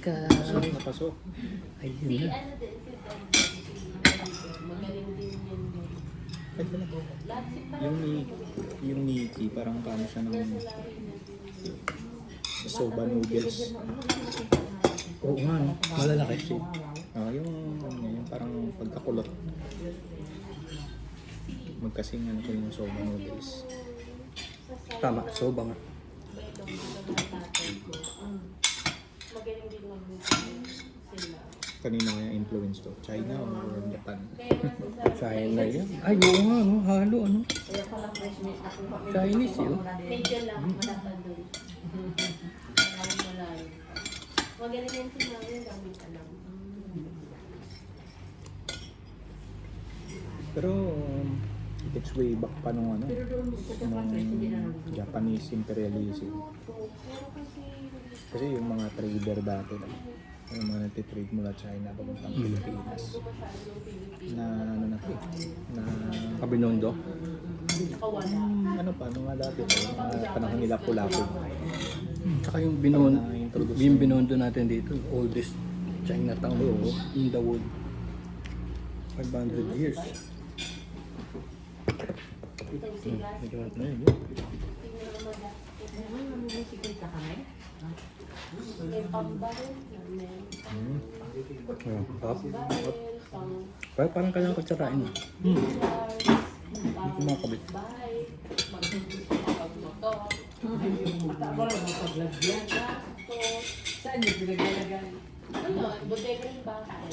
Pasok na pasok. Ayun Si na. ano din, si magaling din yun. Kahit wala po. Lahat si Yung Nikki, parang kano siya ng soba noodles. Oo nga, no? Malalaki. Yung parang pagkakulot. Magkasing ano ko yung soba noodles. Tama, soba nga. Magaling din mag-business sila. Kanina kaya influence to? China or Japan? Kaya masasabi China yan. Ay, oo nga, no? Halo, ano? Chinese, yun. medyo lang madapat doon. Malayo. Magaling yan si Mami, dami alam. Pero it's way back pa nung ano, nung Japanese imperialism. Pero Kasi yung mga trader dati na, yung mga nagtitrade mula China papuntang Pilipinas. Na ano na na Kabinondo. ano pa, nung nga dati pa, yung mga panahon nila Pulapog. Tsaka yung Na-introduce binondo natin dito, oldest Chinatown in the world. 500 years. itong sigas. Medyo na yun. May pambaril, may Ayun, pop. baril, pang Parang kailangan ko tsarain. bars, Hindi ko makakabit. bike, magmotor, gastos. Saan niyo pinaglalagay? Ano, bodega ng bahay.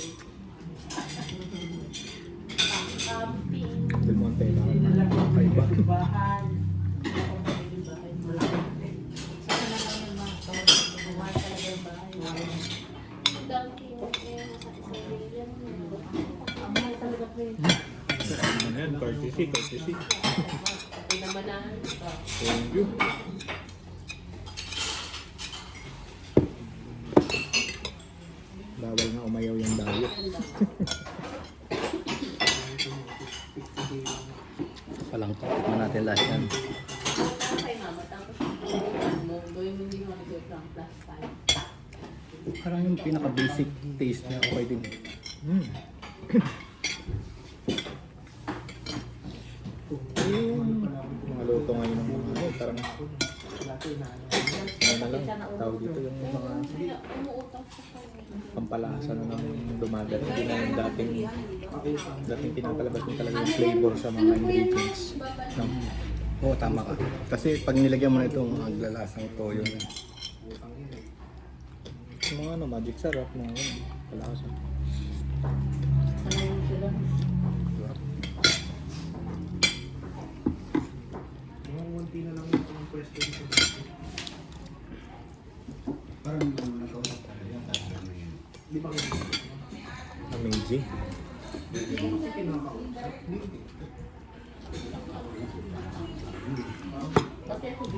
Camping. Del Monte lang. Kaiba. Bahan. Buhay talaga yung bahay. Dunkin, eh, nasa isang million. Ang mahal talaga po yun. Ano yan? Courtesy. Pinamanahan. Thank you. Bawal nga umayaw yung dayo. Palang tikman natin lahat yan. Kay mama, tapos mo, gawin mo hindi mo nag from plus 5. Parang yung pinaka-basic taste niya okay din. Mm. Yung mga luto ngayon ng mga ano, parang ano na lang, tawag dito yung mga Kaya umuutang sa kanya. pampalasa na ng dumagat. Hindi na yung dating pinapalabas mo talaga yung flavor sa mga ingredients. No? Oo, tama ka. Kasi pag nilagyan mo na itong aglalasang toyo na. Yung mga ano, magic sarap, mga ano, palasa. Sanay sila. Amazing.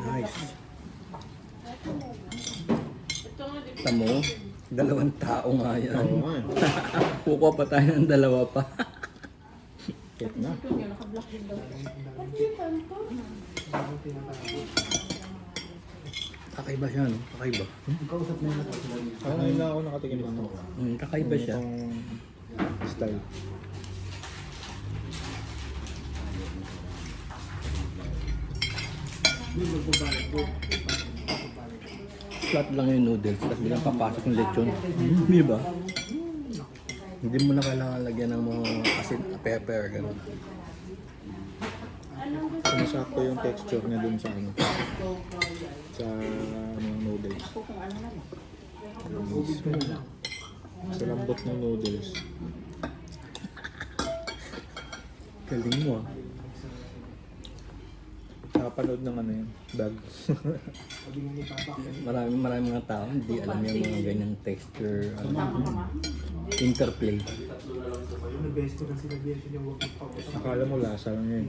Nice. Ito nga, di ba? Tamo, dalawang tao nga yan. Oo nga. Kukuha pa tayo ng dalawa pa. Kit na. Kakaiba siya, no? Kakaiba. Ako ngayon lang ako nakatingin dito. Kakaiba siya. Itong style. Flat lang yung noodles, tapos bilang papasok yung lechon. Di ba? Hindi mo na kailangan lagyan ng mga asin, pepper, gano'n. Sumasakto yung texture niya dun sa ano. Sa ano, noodles. Sa lambot ng noodles. Galing mo ah. Nakapanood ng ano yun, bag. Marami mga tao hindi alam yung mga ganyang texture, interplay. Akala mo lasa lang yun.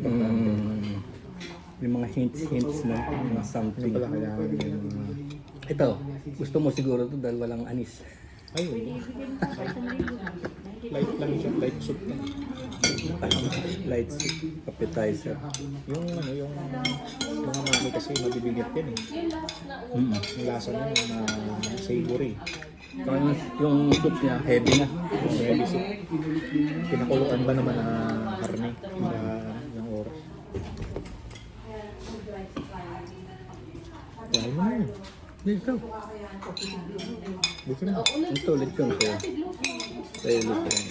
Yung mga hints na mga something. Hindi pala kailangan yung mga... Ito, gusto mo siguro to dahil walang anis. Ay, light lang siya, light soup lang. Light appetizer. Yung ano, yung mga mami kasi mabibigat yan eh. Yung last na Mm. Yung lasa niya na savory. Parang yung soup niya, heavy na. Heavy soup. Pinakuluan ba naman na karne sa ng oras? Kaya mo na. Dito. Dito na. Ito, lechon sa'yo. Sa'yo, lechon.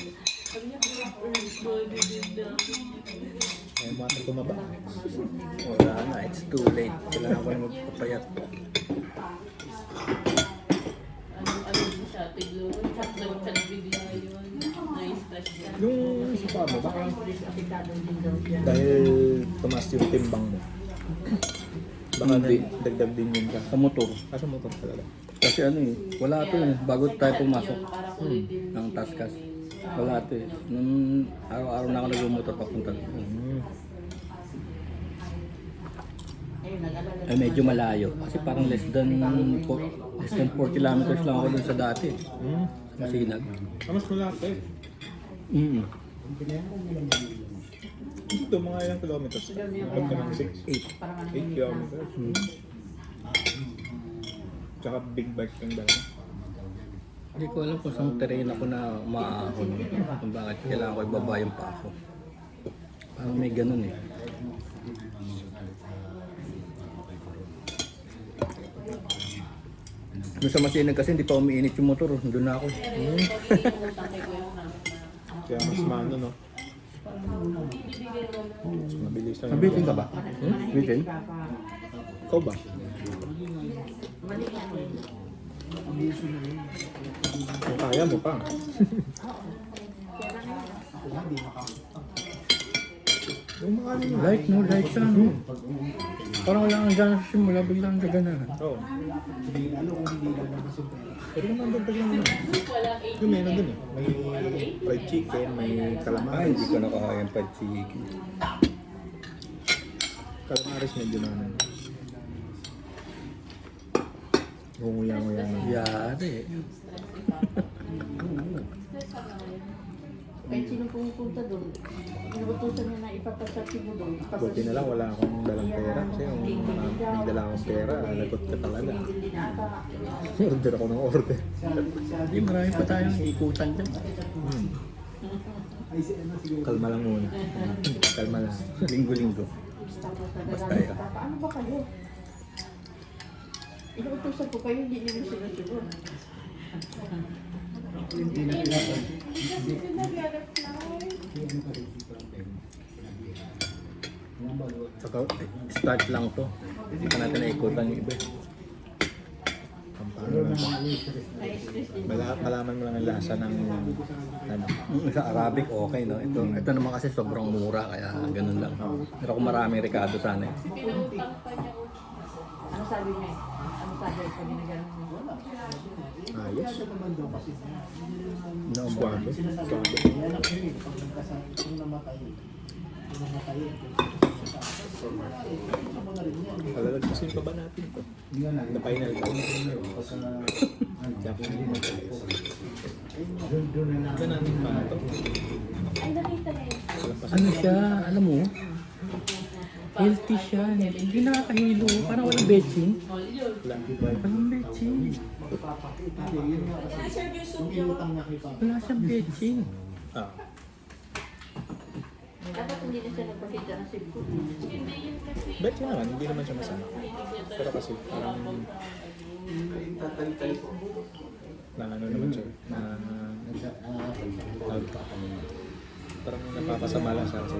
Kaya mo atang tumaba. Wala na, it's too late. Kailangan ko na magpapayat. Ano din siya, tiglo. Chat video yun. Na-stress siya. Yung isa pa mo, baka dahil tumaas yung timbang mo. Baka Hindi. dagdag din yun ka. Sa motor. Sa motor talaga. Kasi ano eh, wala to eh. Bago tayo pumasok Para kulitin ng Taskas. Wala to eh. Nung araw-araw na ako nag-motor papunta. Eh medyo malayo. Kasi parang less than 4 kilometers lang ako dun sa dati. Sa Masinag. Mas malapit. Dito mga ilang kilometers. Huwag ka ng 6. 8 kilometers. Tsaka big bike kang dala. Hindi ko alam kung saan terrain ako na maahon. Kung bakit kailangan ko ibaba yung pa ako. Parang may ganun eh. Doon sa Masinag kasi hindi pa umiinit yung motor. Doon na ako. Kaya mas mano, no? Mas mabilis lang. Nabitin ka ba? Bitin? Ikaw ba? Kung kaya mo pa. Yung mga ano yun. Light no, light siya no. Parang wala kang gana sa simula, biglang gaganahan. Oo. Pero kung nandagdag lang naman. Yung may nandun eh. May fried chicken, may Ay, calamaris. hindi ko nakakain pa chicken. Calamaris medyo na ano. Nguya-nguya na. Yari. Kahit sino pumupunta doon, inuutosan niya na ipapasarti mo doon. Buti na lang wala akong dalang pera. Kasi kung may dala akong pera, lagot ka talaga. Order ako ng order. Hindi, marami pa tayong ikutan dyan. Kalma lang muna. Kalma lang. Linggo-linggo. Basta yun. Paano ba kayo? Inuutosan ko kayo, hindi niyo sinusunod. Saka start lang to. Hindi pa natin naikutan yung iba. Paano lang. Malaman mo lang ang lasa ng ano. Sa Arabic okay no. Ito naman kasi sobrang mura kaya ganun lang. Pero kung maraming rekado sana eh. Ano sabi niya? Ano sabi pag ginagano mo? Ayos. No more. Suwabe. Suwabe. Palalagpasin pa ba natin ito? The final count. Dapat hindi mo ito natin pa ito. Ano siya, alam mo? Healthy siya. Hindi nakakahilo. Parang walang betching. Walang betching. Wala siyang betching. Ah. Dapat hindi na siya nagpakita ng sipko. Bet siya naman, hindi naman siya masama. Pero kasi parang na ano naman siya, na parang napapasama lang siya kasi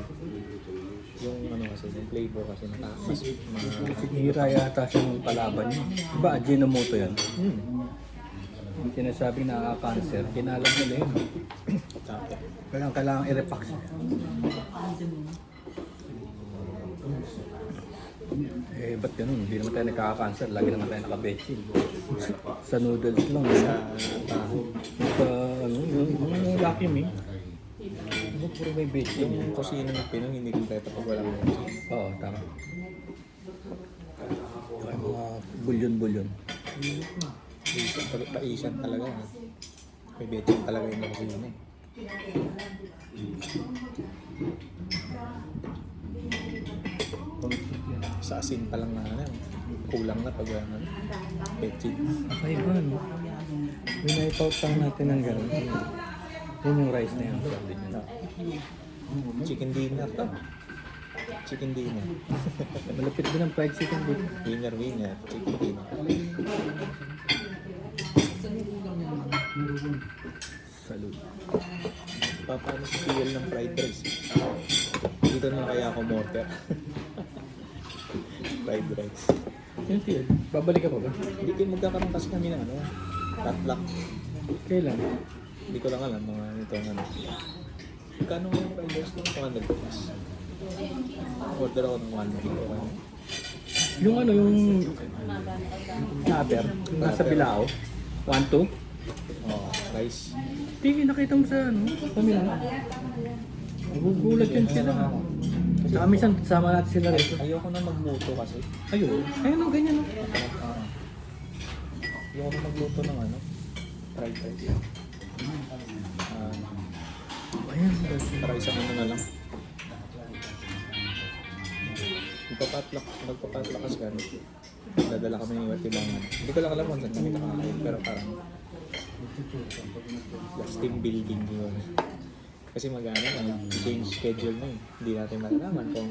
yung ano kasi, yung flavor kasi mataas. Hira yata siya ng kalaban niya. Diba, Ajinomoto yan? Yung sinasabing nakaka-cancer, kinalag nila yun. Tapos, Kailangan i-repack siya. Eh, ba't ganun? Hindi naman tayo nagkaka-cancer. Lagi naman tayo nakabetching. Sa noodles lang. sa taho, Sa, ano, yung Lucky Me. Ano, puro may betching. yung kusina ng Pinang hindi kompleto pag walang betching. Oo, tama. Ay, mga bulyon-bulyon. Pa-Asian talaga. May betching talaga yung kusina eh. Sa asin pa lang na ano, kulang na pag ano, betching. Ay, ba, no? Binaipautang natin ng gano'n. Yun yung rice na yun. Sabi niya. Chicken dinner to. Chicken dinner. Malapit din ang fried chicken dito. Winner, winner. Chicken dinner. Salud. Paano si Kiel ng fried rice? Dito na kaya ako mortar. Fried rice. Yun, Tiel. Babalik ka pa ba? Hindi kayo magkakaroon kasi kami ng ano, tatlock. Kailan? Hindi ko lang alam mga ito ang ano. Magkano nga yung fried rice ng 200 plus? Order ako ng 1 kilo. Okay. Yung ano, yung platter, nasa Bilao. 1-2. Oh, rice. Tingin, nakita mo sa ano, pamilya. Nagugulat yan sila. Saka minsan, sama natin sila rito. Ayoko na magluto kasi. Ayun. Ayun, no, ganyan, no. Ayoko na magluto ng ano, fried rice. Ayan. Para isang ano na lang. Magpapatlak kasi kami. Dadala kami ng iba't ibang ano. Hindi ko lang alam kung saan kami nakakain, pero parang last team building yun. Kasi change schedule na yun. Hindi natin malalaman kung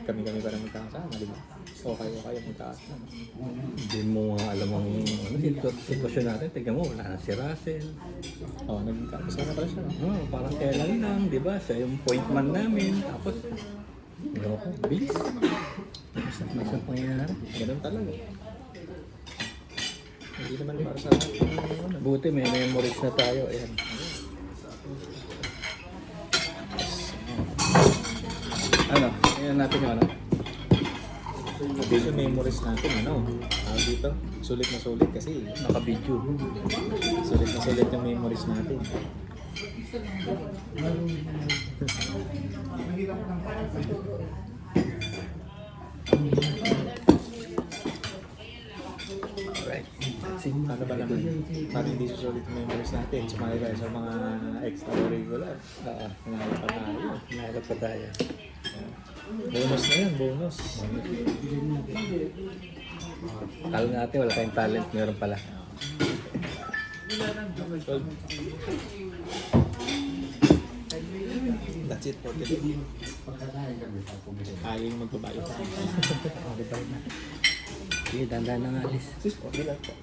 kami-kami pa rin magkakasama, di ba? O kayo magkakasama. Hindi mo nga alam ang ano, sitwasyon natin. Tignan mo, wala na si Russell. Oo, nagkakasama pala siya, no? Oh, parang kailan lang, di ba? Siya yung point man namin. Tapos, loko, bilis. May isang pangyayari. Ganun talaga. Hindi naman para sa ano. Buti may memories na tayo. Ayan. Ano? Ayan natin yung ano. Dito memories natin, ano? Dito, sulit na sulit kasi. Naka-video. Sulit na sulit yung memories natin. Alright. That's it. Paano ba naman? Para hindi susulit yung memories natin. Sumali tayo sa mga extracurricular. Nanalo pa tayo. Nahalap pa tayo. Bonus na yan, bonus. Kala natin wala kayong talent. Meron pala. That's it for today. Ayaw yung magbabayad sa akin. Sige, dandan na nga alis. Sis, okay lang po.